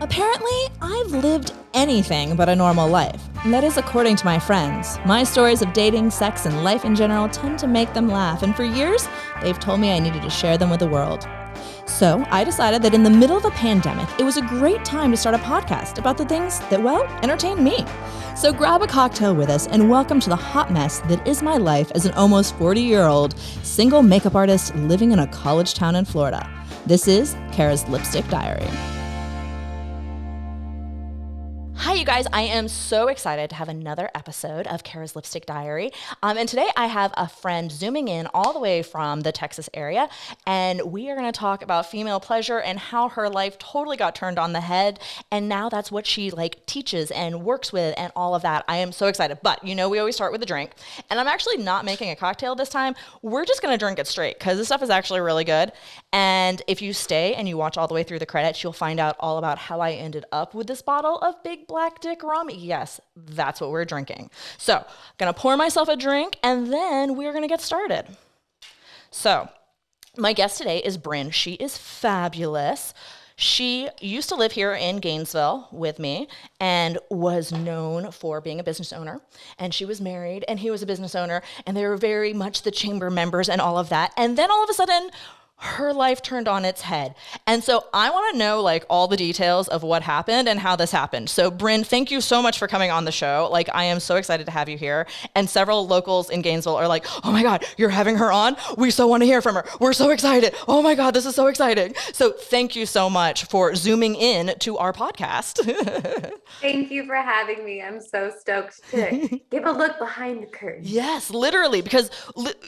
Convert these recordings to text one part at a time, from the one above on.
Apparently, I've lived anything but a normal life. That is according to my friends. My stories of dating, sex, and life in general tend to make them laugh, and for years, they've told me I needed to share them with the world. So I decided that in the middle of a pandemic, it was a great time to start a podcast about the things that, well, entertain me. So grab a cocktail with us and welcome to the hot mess that is my life as an almost 40-year-old single makeup artist living in a college town in Florida. This is Kara's Lipstick Diary. Hi, you guys. I am so excited to have another episode of Kara's Lipstick Diary. And today I have a friend zooming in all the way from the Texas area, and we are going to talk about female pleasure and how her life totally got turned on the head, and now that's what she teaches and works with and all of that. I am so excited. But we always start with a drink, and I'm actually not making a cocktail this time. We're just going to drink it straight because this stuff is actually really good. And if you stay and you watch all the way through the credits, you'll find out all about how I ended up with this bottle of Big Black Dick rum. Yes, that's what we're drinking. So I'm going to pour myself a drink and then we're going to get started. So my guest today is Bryn. She is fabulous. She used to live here in Gainesville with me and was known for being a business owner. And she was married and he was a business owner and they were very much the chamber members and all of that. And then all of a sudden, her life turned on its head. And so I want to know all the details of what happened and how this happened. So Bryn, thank you so much for coming on the show. I am so excited to have you here. And several locals in Gainesville are like, oh my God, you're having her on? We so want to hear from her. We're so excited. Oh my God, this is so exciting. So thank you so much for zooming in to our podcast. Thank you for having me. I'm so stoked to give a look behind the curtain. Yes, literally, because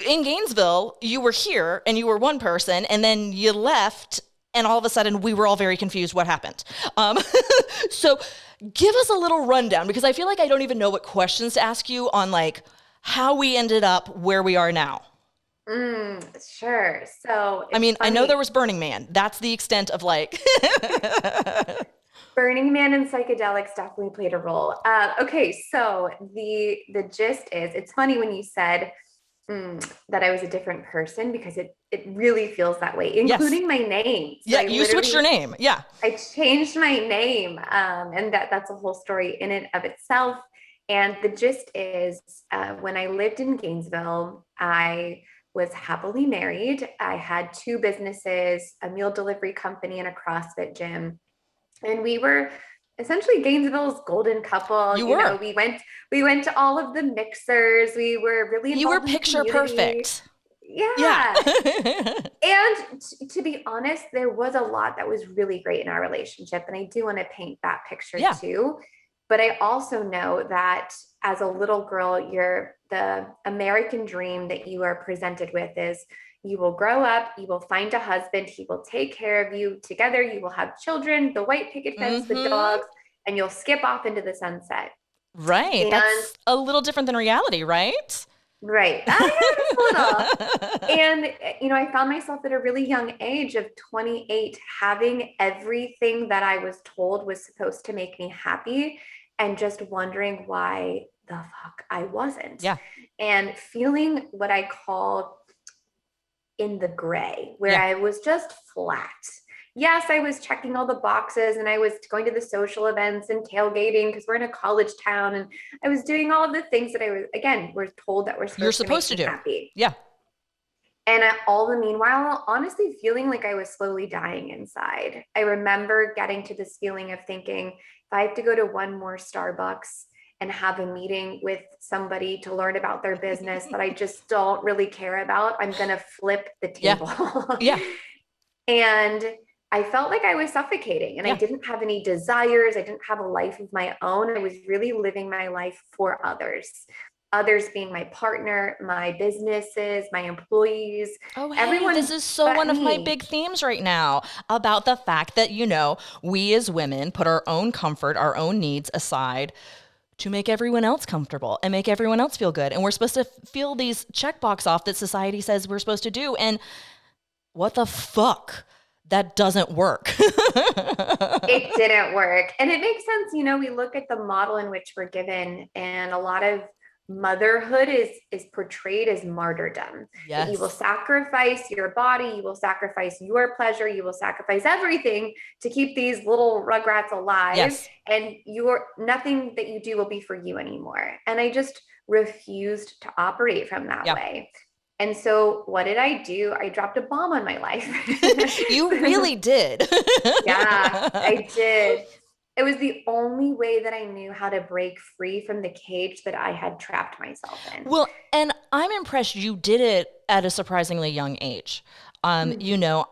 in Gainesville, you were here and you were one person, and then you left, and all of a sudden we were all very confused what happened. So give us a little rundown, because I feel like I don't even know what questions to ask you on how we ended up where we are now. Sure. So I know there was Burning Man. That's the extent of Burning Man and psychedelics definitely played a role. Okay, so the gist is, it's funny when you said that I was a different person, because it really feels that way, including my name. So yeah, you switched your name. Yeah. I changed my name, and that's a whole story in and of itself. And the gist is, when I lived in Gainesville, I was happily married. I had two businesses, a meal delivery company and a CrossFit gym. And we were essentially Gainesville's golden couple. You were. We went to all of the mixers. We were really involved. You were picture perfect. Yeah. And to be honest, there was a lot that was really great in our relationship. And I do want to paint that picture too. But I also know that as a little girl, the American dream that you are presented with is you will grow up, you will find a husband, he will take care of you, together you will have children, the white picket fence, the dogs, and you'll skip off into the sunset. Right. And that's a little different than reality, right? Right. Just a little. And, I found myself at a really young age of 28 having everything that I was told was supposed to make me happy, and just wondering why the fuck I wasn't. Yeah. And feeling what I call in the gray, where I was just flat. Yes, I was checking all the boxes and I was going to the social events and tailgating because we're in a college town, and I was doing all of the things that we're told that you're supposed to do. Happy. Yeah. And all the meanwhile, honestly feeling like I was slowly dying inside. I remember getting to this feeling of thinking, if I have to go to one more Starbucks and have a meeting with somebody to learn about their business that I just don't really care about, I'm going to flip the table. Yeah. And I felt like I was suffocating, and I didn't have any desires. I didn't have a life of my own. I was really living my life for others being my partner, my businesses, my employees. Oh, hey, everyone. This is so one of my big themes right now, about the fact that, we as women put our own comfort, our own needs aside to make everyone else comfortable and make everyone else feel good. And we're supposed to feel these checkbox off that society says we're supposed to do. And what the fuck? That doesn't work. It didn't work. And it makes sense. We look at the model in which we're given, and a lot of motherhood is portrayed as martyrdom. That you will Yes. sacrifice your body, you will sacrifice your pleasure, you will sacrifice everything to keep these little rugrats alive, Yes. and your nothing that you do will be for you anymore. And I just refused to operate from that Yeah. way. And so what did I do? I dropped a bomb on my life. You really did. Yeah, I did. It was the only way that I knew how to break free from the cage that I had trapped myself in. Well, and I'm impressed you did it at a surprisingly young age. You Mhm. know,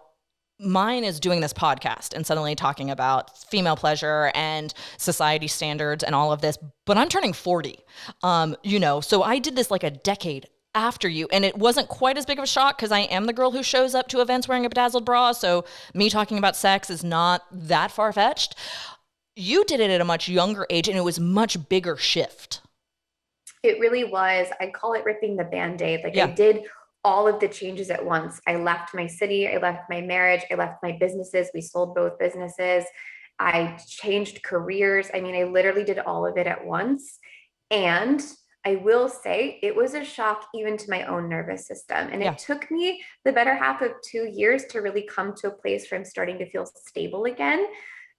mine is doing this podcast and suddenly talking about female pleasure and society standards and all of this, but I'm turning 40. So I did this like a decade after you, and it wasn't quite as big of a shock because I am the girl who shows up to events wearing a bedazzled bra, so me talking about sex is not that far-fetched. You did it at a much younger age, and it was much bigger shift. It really was. I call it ripping the band-aid. Like I Yeah. did all of the changes at once. I left my city, I left my marriage, I left my businesses. We sold both businesses. I changed careers. I mean, I literally did all of it at once. And I will say it was a shock even to my own nervous system. And Yeah. it took me the better half of 2 years to really come to a place where I'm starting to feel stable again.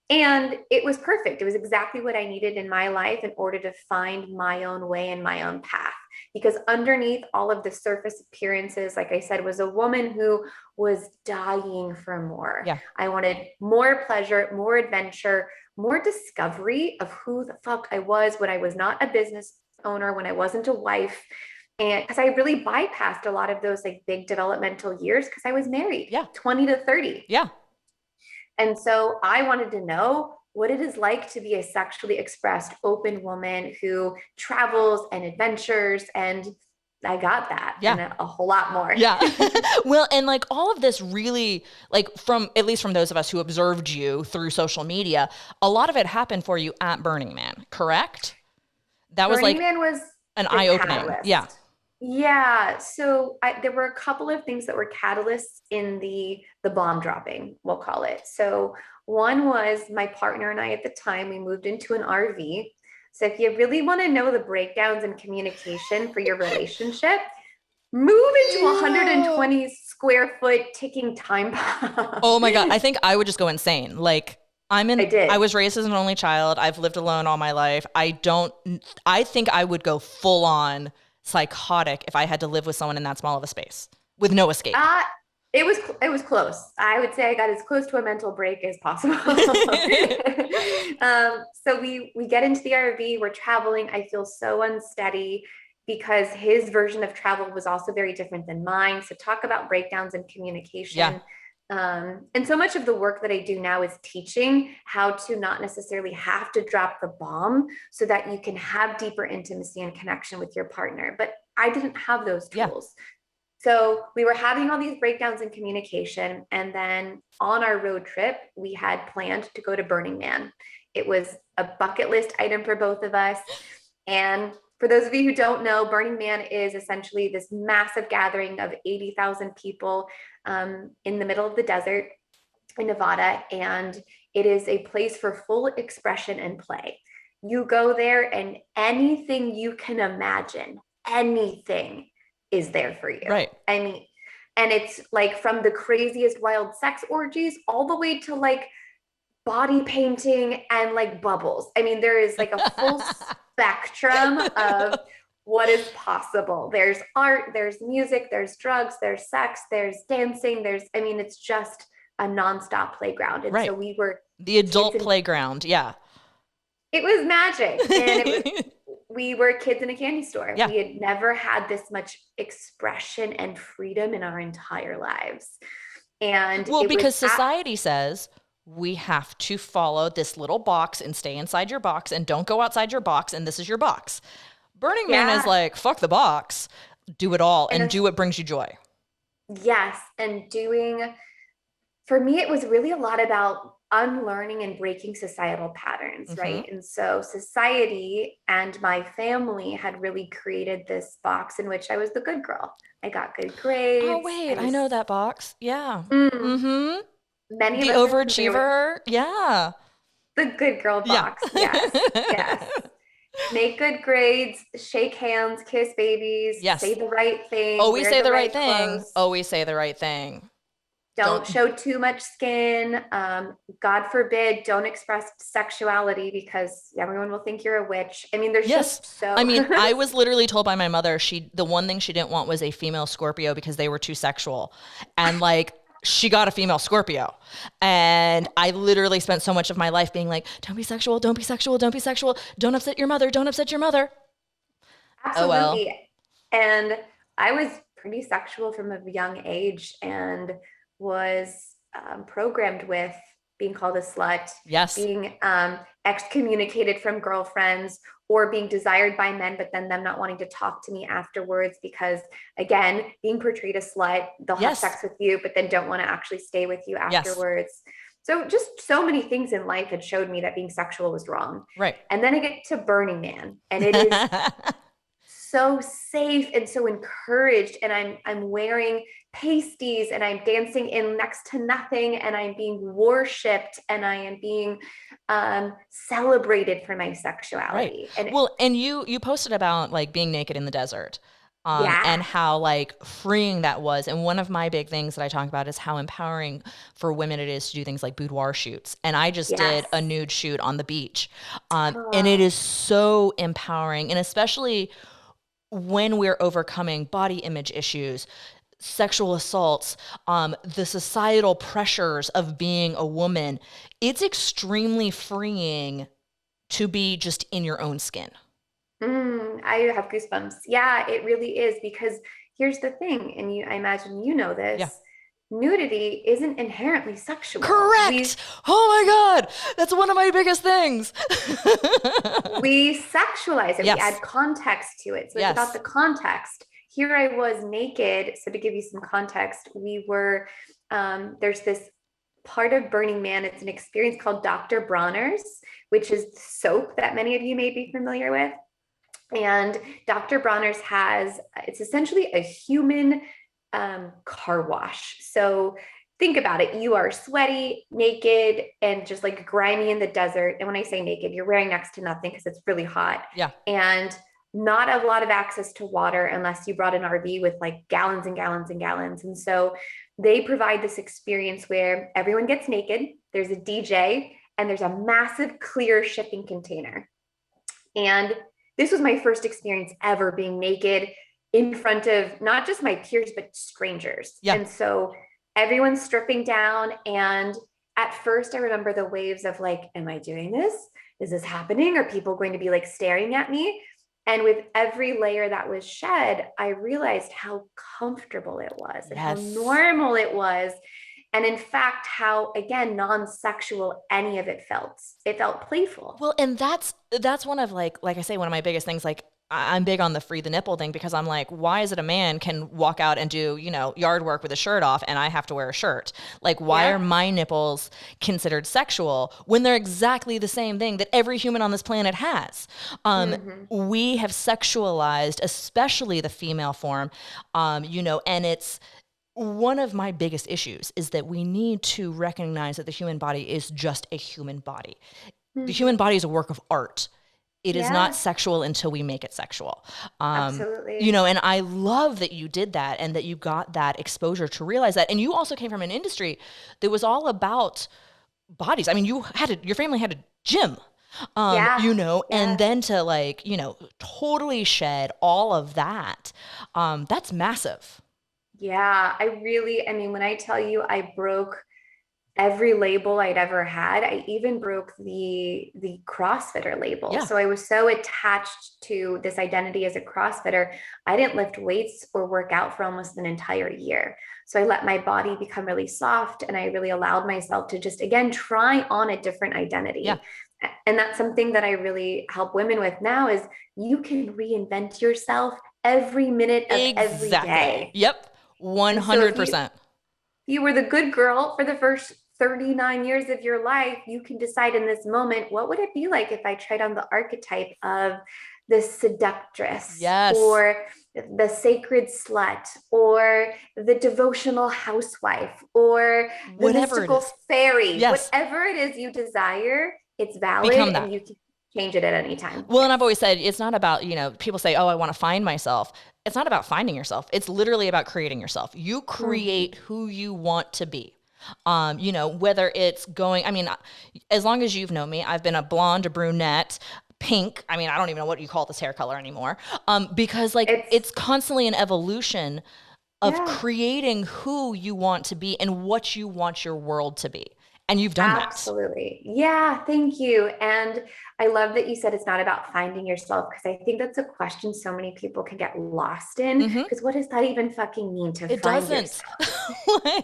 And it was perfect. It was exactly what I needed in my life in order to find my own way and my own path. Because underneath all of the surface appearances, like I said, was a woman who was dying for more. Yeah. I wanted more pleasure, more adventure, more discovery of who the fuck I was when I was not a business owner, when I wasn't a wife. And because I really bypassed a lot of those like big developmental years because I was married, Yeah. 20 to 30. Yeah. And so I wanted to know what it is like to be a sexually expressed open woman who travels and adventures. And I got that Yeah. and a whole lot more. Yeah. Well, and like all of this really, like from, at least from those of us who observed you through social media, a lot of it happened for you at Burning Man, correct? That was Burning like Man was an the eye-opening. Yeah. catalyst. Yeah. So there were a couple of things that were catalysts in the bomb dropping, we'll call it. So one was my partner and I at the time, we moved into an RV. So if you really want to know the breakdowns in communication for your relationship, move into a Yeah. 120 square foot ticking time bomb. Oh my God. I think I would just go insane. Like I I did. was raised as an only child. I've lived alone all my life. I think I would go full on psychotic if I had to live with someone in that small of a space with no escape. Uh, it was close. I would say I got as close to a mental break as possible. So we get into the RV, we're traveling. I feel so unsteady because his version of travel was also very different than mine. So talk about breakdowns in Yeah. communication. And so much of the work that I do now is teaching how to not necessarily have to drop the bomb so that you can have deeper intimacy and connection with your partner. But I didn't have those Yeah. tools. So we were having all these breakdowns in communication. And then on our road trip, we had planned to go to Burning Man. It was a bucket list item for both of us. And for those of you who don't know, Burning Man is essentially this massive gathering of 80,000 people in the middle of the desert in Nevada. And it is a place for full expression and play. You go there, and anything you can imagine, anything is there for you. Right. I mean, and it's like from the craziest wild sex orgies all the way to like body painting and like bubbles. I mean, there is like a full spectrum of what is possible. There's art, there's music, there's drugs, there's sex, there's dancing, I mean, it's just a nonstop playground. And Right. so we were The adult playground. Yeah. it was magic. And we were kids in a candy store. Yeah. We had never had this much expression and freedom in our entire lives. And Well, because society says we have to follow this little box and stay inside your box and don't go outside your box, and this is your box. Burning Man is like, fuck the box, do it all and do what brings you joy. Yes. And for me, it was really a lot about unlearning and breaking societal patterns, right? And so society and my family had really created this box in which I was the good girl. I got good grades. Oh, wait, I know that box. Yeah. Many the overachiever. Yeah. The good girl box. Yeah. Yes. Yes. Make good grades, shake hands, kiss babies, say Yes. the right thing, Always wear say the the right right thing. clothes. Always say the right thing. Don't show too much skin. God forbid, don't express sexuality because everyone will think you're a witch. I mean, there's Yes. just I so. mean, I was literally told by my mother, the one thing she didn't want was a female Scorpio because they were too sexual. And like, she got a female Scorpio. And I literally spent so much of my life being like, don't be sexual, don't be sexual, don't be sexual. Don't upset your mother, don't upset your mother. Oh, well. Absolutely. And I was pretty sexual from a young age and was programmed with being called a slut, Yes. being excommunicated from girlfriends, or being desired by men, but then them not wanting to talk to me afterwards because, again, being portrayed a slut, they'll have Yes. sex with you, but then don't want to actually stay with you Yes. afterwards. So just so many things in life had showed me that being sexual was wrong. Right. And then I get to Burning Man, and it is so safe and so encouraged, and I'm wearing pasties and I'm dancing in next to nothing and I'm being worshipped and I am being celebrated for my Right. sexuality. And Well, and you posted about like being naked in the desert. yeah, And how like freeing that was. And one of my big things that I talk about is how empowering for women it is to do things like boudoir shoots. And I just yes. did a nude shoot on the beach. And it Oh, is so empowering. And especially when we're overcoming body image issues, sexual assaults, the societal pressures of being a woman, it's extremely freeing to be just in your own skin. I have goosebumps. Yeah, it really is because here's the thing, and I imagine you know Yeah. this. Nudity isn't inherently sexual. Correct. Oh my God. That's one of my biggest things. We sexualize it. We Yes. add context to it. So it's about Yes. the context. Here I was naked. So to give you some context, we were there's this part of Burning Man. It's an experience called Dr. Bronner's, which is soap that many of you may be familiar with. And Dr. Bronner's it's essentially a human car wash. So think about it. You are sweaty, naked, and just like grimy in the desert. And when I say naked, you're wearing next to nothing because it's really hot. Yeah. And not a lot of access to water unless you brought an RV with like gallons and gallons and gallons. And so they provide this experience where everyone gets naked, there's a DJ, and there's a massive clear shipping container. And this was my first experience ever being naked in front of not just my peers, but strangers. Yeah. And so everyone's stripping down. And at first, I remember the waves of like, am I doing this? Is this happening? Are people going to be like staring at me? And with every layer that was shed, I realized how comfortable it was and how normal it was. And in fact, how, again, non-sexual any of it felt. It felt playful. Well, and that's one of like I say, one of my biggest things. Like I'm big on the free the nipple thing because I'm like, why is it a man can walk out and do, yard work with a shirt off and I have to wear a shirt? Like, why are my nipples considered sexual when they're exactly the same thing that every human on this planet has? We have sexualized, especially the female form, and it's one of my biggest issues is that we need to recognize that the human body is just a human body. The human body is a work of art. It is not sexual until we make it sexual. Absolutely. And I love that you did that and that you got that exposure to realize that. And you also came from an industry that was all about bodies. I mean, your family had a gym, and then to totally shed all of that. That's massive. Yeah, I mean, when I tell you I broke every label I'd ever had, I even broke the CrossFitter label. Yeah. So I was so attached to this identity as a CrossFitter, I didn't lift weights or work out for almost an entire year. So I let my body become really soft and I really allowed myself to just, again, try on a different identity. Yeah. And that's something that I really help women with now is you can reinvent yourself every minute of every day. Yep. 100%. So if you were the good girl for the first 39 years of your life, you can decide in this moment, what would it be like if I tried on the archetype of the seductress, or the sacred slut, or the devotional housewife, or the whatever mystical fairy, yes. whatever it is you desire, it's valid. Become that. And you can, change it at any time. Well, and I've always said it's not about, people say, oh, I want to find myself. It's not about finding yourself. It's literally about creating yourself. You create who you want to be. Whether it's going, as long as you've known me, I've been a blonde, a brunette, pink. I don't even know what you call this hair color anymore. Because it's constantly an evolution of creating who you want to be and what you want your world to be. And you've done that. Absolutely. Yeah. Thank you. And I love that you said it's not about finding yourself, because I think that's a question so many people can get lost in. Because what does that even fucking mean to find yourself?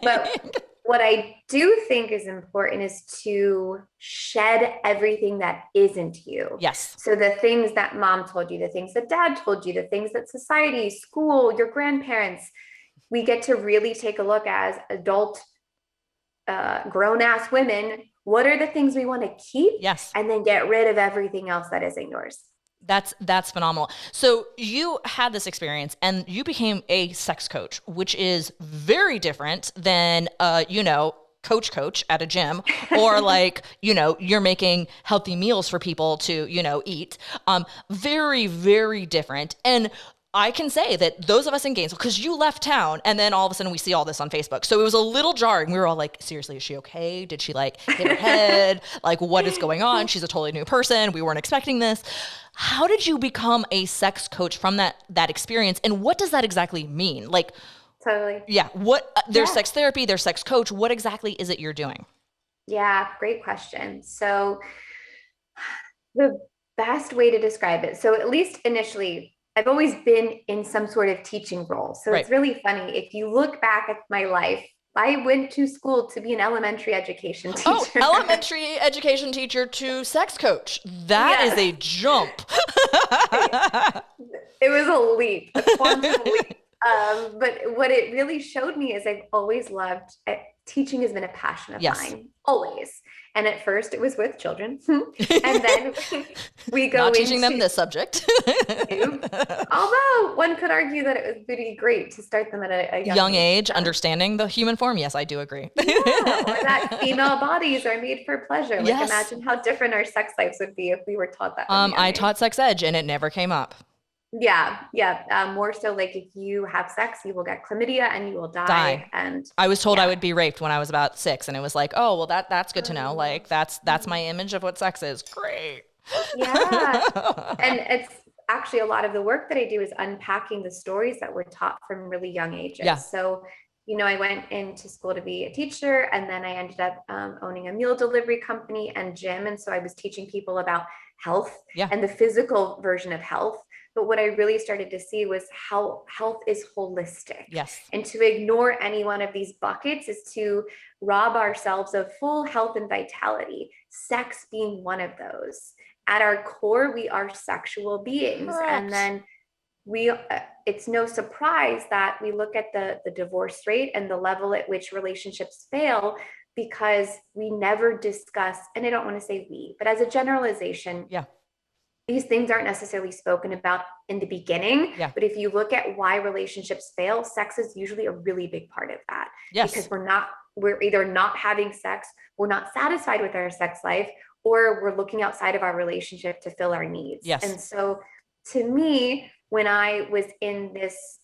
But what I do think is important is to shed everything that isn't you. Yes. So the things that mom told you, the things that dad told you, the things that society, school, your grandparents, we get to really take a look as adult grown-ass women, what are the things we want to keep? Yes. And then get rid of everything else that isn't yours. That's phenomenal. So you had this experience and you became a sex coach, which is very different than, coach at a gym, or you're making healthy meals for people to, eat. Very, very different. And I can say that those of us in Gainesville, because you left town and then all of a sudden we see all this on Facebook. So it was a little jarring. We were all like, seriously, is she okay? Did she hit her head? What is going on? She's a totally new person. We weren't expecting this. How did you become a sex coach from that experience? And what does that exactly mean? Totally. Yeah. There's sex therapy, there's sex coach. What exactly is it you're doing? Yeah, great question. So the best way to describe it. So at least initially, I've always been in some sort of teaching role. So It's really funny. If you look back at my life, I went to school to be an elementary education teacher. Oh, elementary education teacher to sex coach. That is a jump. It was a leap, a quantum leap. But what it really showed me is I've always loved teaching. Has been a passion of mine, always. And at first it was with children. And then we go not teaching them this subject. Although one could argue that it was pretty great to start them at a young age. Understanding the human form. Yes, I do agree. Or that female bodies are made for pleasure. Imagine how different our sex lives would be if we were taught that. I taught sex ed and it never came up. Yeah. More so if you have sex, you will get chlamydia and you will die. And I was told I would be raped when I was about 6, and it was like, oh, well, that's good to know. That's my image of what sex is. Great. Yeah. And it's actually a lot of the work that I do is unpacking the stories that we're taught from really young ages. Yeah. So, I went into school to be a teacher, and then I ended up owning a meal delivery company and gym. And so I was teaching people about health and the physical version of health. But what I really started to see was how health is holistic. Yes. And to ignore any one of these buckets is to rob ourselves of full health and vitality, sex being one of those. At our core, we are sexual beings. Correct. And then it's no surprise that we look at the divorce rate and the level at which relationships fail, because we never discuss, and I don't want to say we, but as a generalization, these things aren't necessarily spoken about in the beginning. But if you look at why relationships fail, sex is usually a really big part of that. Because we're either not having sex, we're not satisfied with our sex life, or we're looking outside of our relationship to fill our needs. And so to me, when I was in this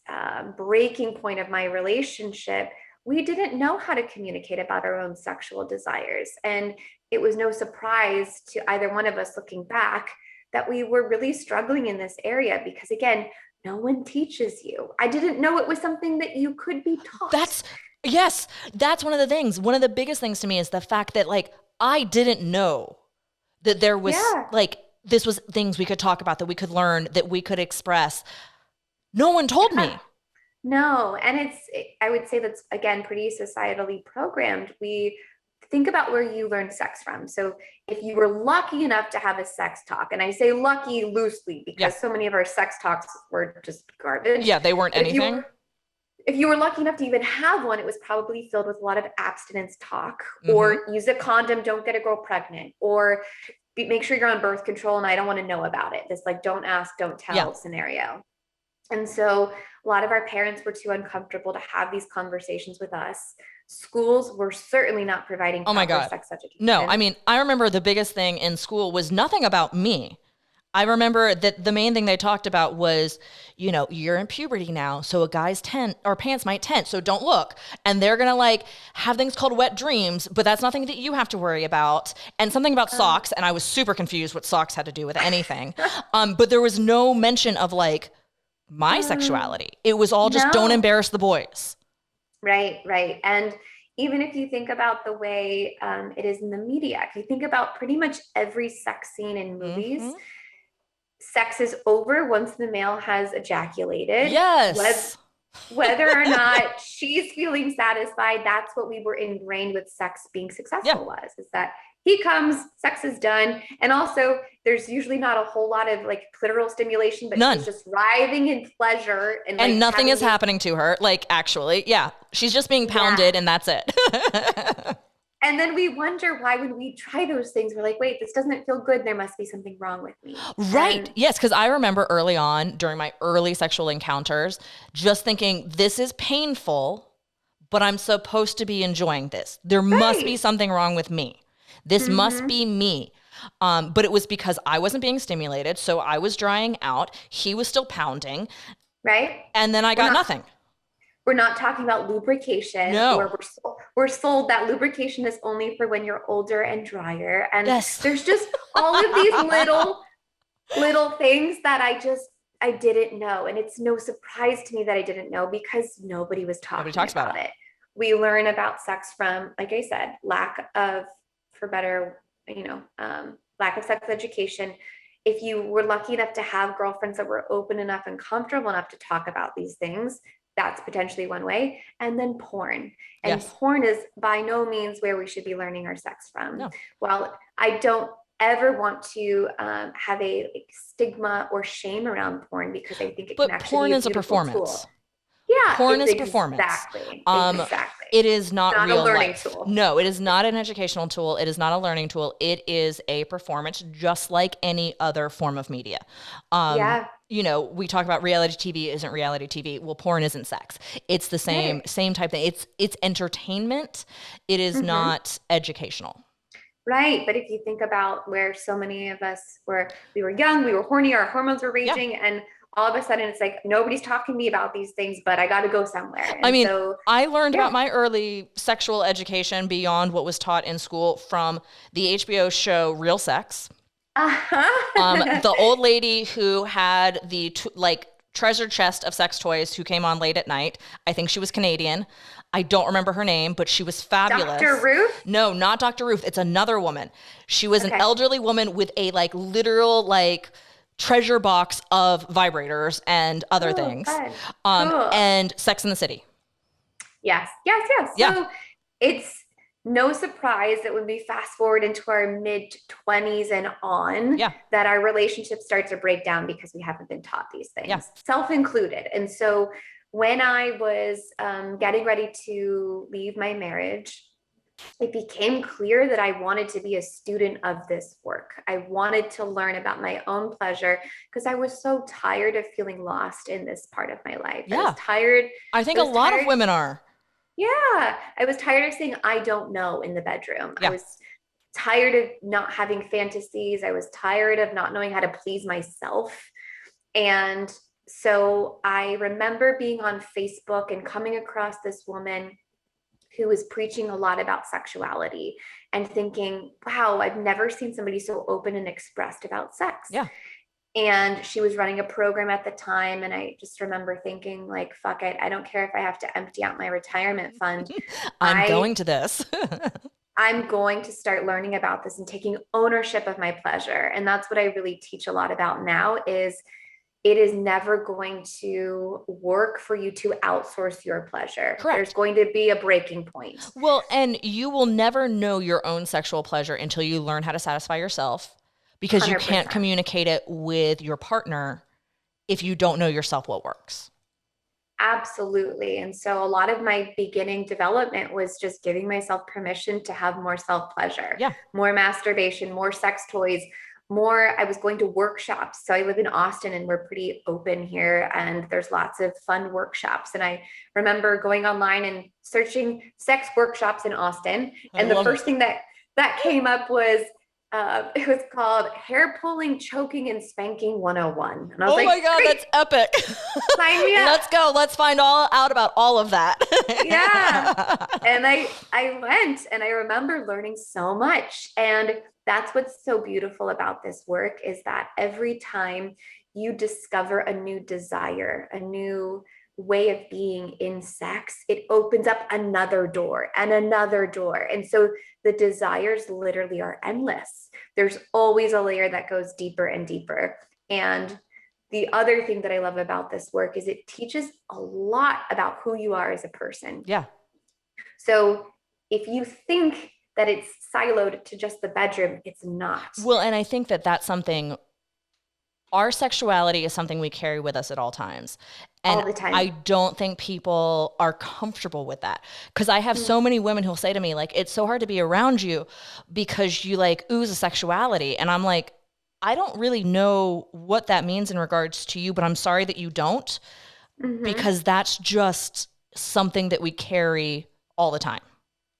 breaking point of my relationship, we didn't know how to communicate about our own sexual desires. And it was no surprise to either one of us looking back that we were really struggling in this area, because again, no one teaches you. I didn't know it was something that you could be taught. That's one of the things. One of the biggest things to me is the fact that I didn't know that there was this was things we could talk about, that we could learn, that we could express. No one told me. No. And I would say that's, again, pretty societally programmed. We think about where you learned sex from. So if you were lucky enough to have a sex talk, and I say lucky loosely because so many of our sex talks were just garbage. Yeah, they weren't anything. If you were lucky enough to even have one, it was probably filled with a lot of abstinence talk, or use a condom, don't get a girl pregnant, or make sure you're on birth control and I don't want to know about it. This don't ask, don't tell scenario. And so a lot of our parents were too uncomfortable to have these conversations with us. schools were certainly not providing Oh my proper God. sex No, I education. mean, I remember the biggest thing in school was nothing about me. I remember that the main thing they talked about was, you're in puberty now, so a guy's tent or pants might tent, so don't look. And they're gonna like have things called wet dreams, but that's nothing that you have to worry about. And something about socks, and I was super confused what socks had to do with anything. But there was no mention of like my sexuality. It was all just don't No. embarrass the boys. Right, right. And even if you think about the way it is in the media, if you think about pretty much every sex scene in movies, Mm-hmm. sex is over once the male has ejaculated. Yes. Whether or not she's feeling satisfied, that's what we were ingrained with sex being Yeah. successful was, is that he comes, sex is done. And also there's usually not a whole lot of like clitoral stimulation, but None. she's just writhing in pleasure and like nothing is happening to her. Like actually, yeah. She's just being pounded and that's it. And then we wonder why when we try those things, we're like, wait, this doesn't feel good. There must be something wrong with me. Right. Yes. Because I remember early on during my early sexual encounters, just thinking, this is painful, but I'm supposed to be enjoying this. There must be something wrong with me. This must be me. But it was because I wasn't being stimulated. So I was drying out. He was still pounding. Right. And then I got nothing. We're not talking about lubrication. No. Or we're sold that lubrication is only for when you're older and drier. And yes. There's just all of these little things that I didn't know. And it's no surprise to me that I didn't know because nobody was talking about it. We learn about sex from, like I said, lack of sex education. If you were lucky enough to have girlfriends that were open enough and comfortable enough to talk about these things, that's potentially one way. And then porn. And porn is by no means where we should be learning our sex from. No. Well, I don't ever want to have a stigma or shame around porn because I think it can actually porn be a is a performance. Tool. Yeah, porn is performance. Exactly. It is not real a learning life. Tool. No, it is not an educational tool. It is not a learning tool. It is a performance, just like any other form of media. We talk about reality TV isn't reality TV. Well, porn isn't sex. It's the same type thing. It's entertainment. It is not educational. Right. But if you think about where so many of us we were young, we were horny, our hormones were raging, and all of a sudden it's like, nobody's talking to me about these things, but I got to go somewhere. And I learned about my early sexual education beyond what was taught in school from the HBO show Real Sex. The old lady who had the treasure chest of sex toys who came on late at night. I think she was Canadian. I don't remember her name, but she was fabulous. Dr. Ruth? No, not Dr. Ruth. It's another woman. She was an elderly woman with a literal treasure box of vibrators and other things. Cool. And Sex in the City. Yes. So it's no surprise that when we fast forward into our mid-20s and on, that our relationship starts to break down because we haven't been taught these things, self-included. And so when I was getting ready to leave my marriage, it became clear that I wanted to be a student of this work. I wanted to learn about my own pleasure because I was so tired of feeling lost in this part of my life. I was tired. I think a lot of women are. Yeah. I was tired of saying, I don't know in the bedroom. I was tired of not having fantasies. I was tired of not knowing how to please myself. And so I remember being on Facebook and coming across this woman who was preaching a lot about sexuality and thinking, wow, I've never seen somebody so open and expressed about sex. Yeah. And she was running a program at the time. And I just remember thinking fuck it. I don't care if I have to empty out my retirement fund. I'm going to this. I'm going to start learning about this and taking ownership of my pleasure. And that's what I really teach a lot about now is it is never going to work for you to outsource your pleasure. Correct. There's going to be a breaking point. Well, and you will never know your own sexual pleasure until you learn how to satisfy yourself because 100%. You can't communicate it with your partner if you don't know yourself what works. Absolutely. And so a lot of my beginning development was just giving myself permission to have more self-pleasure, more masturbation, more sex toys, I was going to workshops. So I live in Austin and we're pretty open here and there's lots of fun workshops. And I remember going online and searching sex workshops in Austin. And the first thing that came up was, it was called Hair Pulling, Choking, and Spanking 101. And I was my God, that's epic. Sign me up. Let's go. Let's find out about all of that. Yeah. And I went and I remember learning so much. And that's what's so beautiful about this work is that every time you discover a new desire, a new way of being in sex, it opens up another door and another door. And so the desires literally are endless. There's always a layer that goes deeper and deeper. And the other thing that I love about this work is it teaches a lot about who you are as a person. Yeah. So if you think that it's siloed to just the bedroom, it's not. Well, and I think that that's something, our sexuality is something we carry with us at all times. And all the time. I don't think people are comfortable with that. Because I have so many women who'll say to me, like, it's so hard to be around you because you like ooze a sexuality. And I'm like, I don't really know what that means in regards to you, but I'm sorry that you don't, because that's just something that we carry all the time.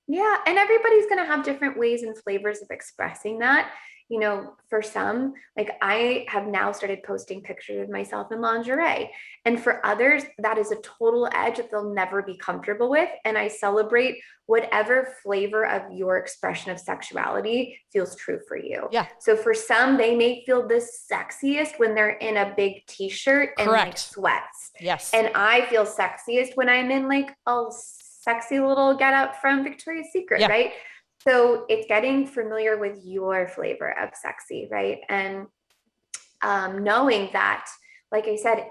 Yeah. And everybody's going to have different ways and flavors of expressing that. You know, for some, like I have now started posting pictures of myself in lingerie. And for others, that is a total edge that they'll never be comfortable with. And I celebrate whatever flavor of your expression of sexuality feels true for you. Yeah. So for some, they may feel the sexiest when they're in a big t-shirt and like sweats. Yes. And I feel sexiest when I'm in like a sexy little get up from Victoria's Secret, right? So it's getting familiar with your flavor of sexy, right? And knowing that, like I said,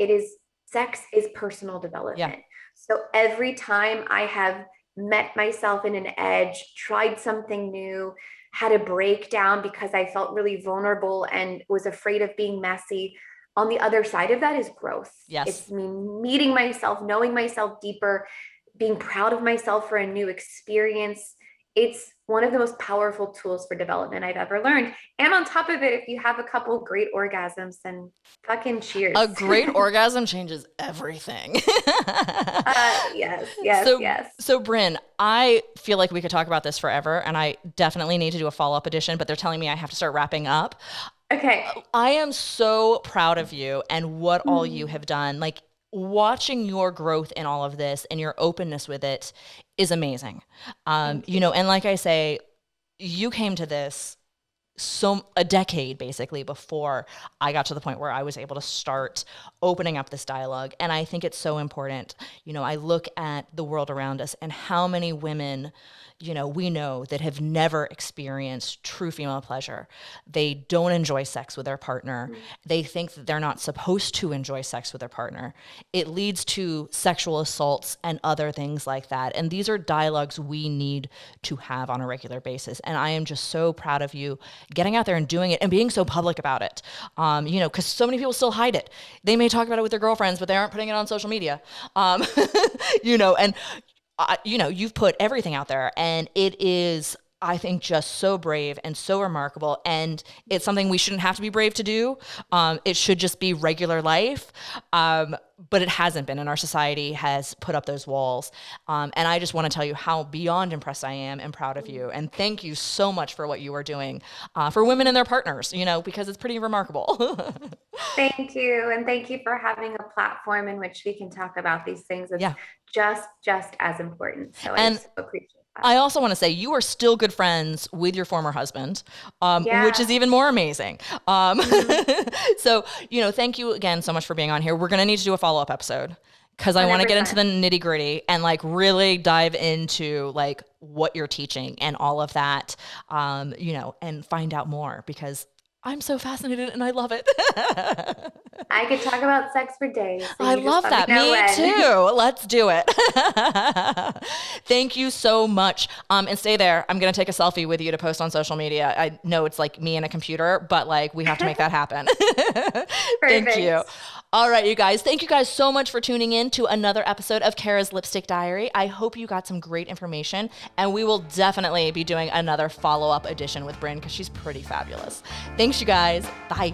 sex is personal development. Yeah. So every time I have met myself in an edge, tried something new, had a breakdown because I felt really vulnerable and was afraid of being messy, on the other side of that is growth. Yes. It's me meeting myself, knowing myself deeper, being proud of myself for a new experience. It's one of the most powerful tools for development I've ever learned. And on top of it, if you have a couple great orgasms, then fucking cheers. A great orgasm changes everything. Yes. So Bryn, I feel like we could talk about this forever, and I definitely need to do a follow-up edition, but they're telling me I have to start wrapping up. Okay. I am so proud of you and what all you have done. Like, watching your growth in all of this and your openness with it is amazing. You know, and like I say, you came to this a decade basically before I got to the point where I was able to start opening up this dialogue. And I think it's so important. You know, I look at the world around us and how many women, you know, we know that have never experienced true female pleasure. They don't enjoy sex with their partner. They think that they're not supposed to enjoy sex with their partner. It leads to sexual assaults and other things like that. And these are dialogues we need to have on a regular basis. And I am just so proud of you getting out there and doing it and being so public about it. You know, because so many people still hide it. They may talk about it with their girlfriends, but they aren't putting it on social media. You know, and you know, you've put everything out there, and it is, I think, just so brave and so remarkable. And it's something we shouldn't have to be brave to do. It should just be regular life. But it hasn't been, and our society has put up those walls. And I just want to tell you how beyond impressed I am and proud of you. And thank you so much for what you are doing for women and their partners, you know, because it's pretty remarkable. Thank you. And thank you for having a platform in which we can talk about these things. It's just as important. So I just appreciate that. I also want to say you are still good friends with your former husband, which is even more amazing. So, you know, thank you again so much for being on here. We're going to need to do a follow-up episode because I want to get into the nitty-gritty and like really dive into like what you're teaching and all of that, you know, and find out more because I'm so fascinated and I love it. I could talk about sex for days. So I love that. Me too. Let's do it. Thank you so much. And stay there. I'm going to take a selfie with you to post on social media. I know it's like me and a computer, but like we have to make that happen. Thank you. All right, you guys. Thank you guys so much for tuning in to another episode of Kara's Lipstick Diary. I hope you got some great information, and we will definitely be doing another follow-up edition with Bryn because she's pretty fabulous. Thanks, you guys. Bye.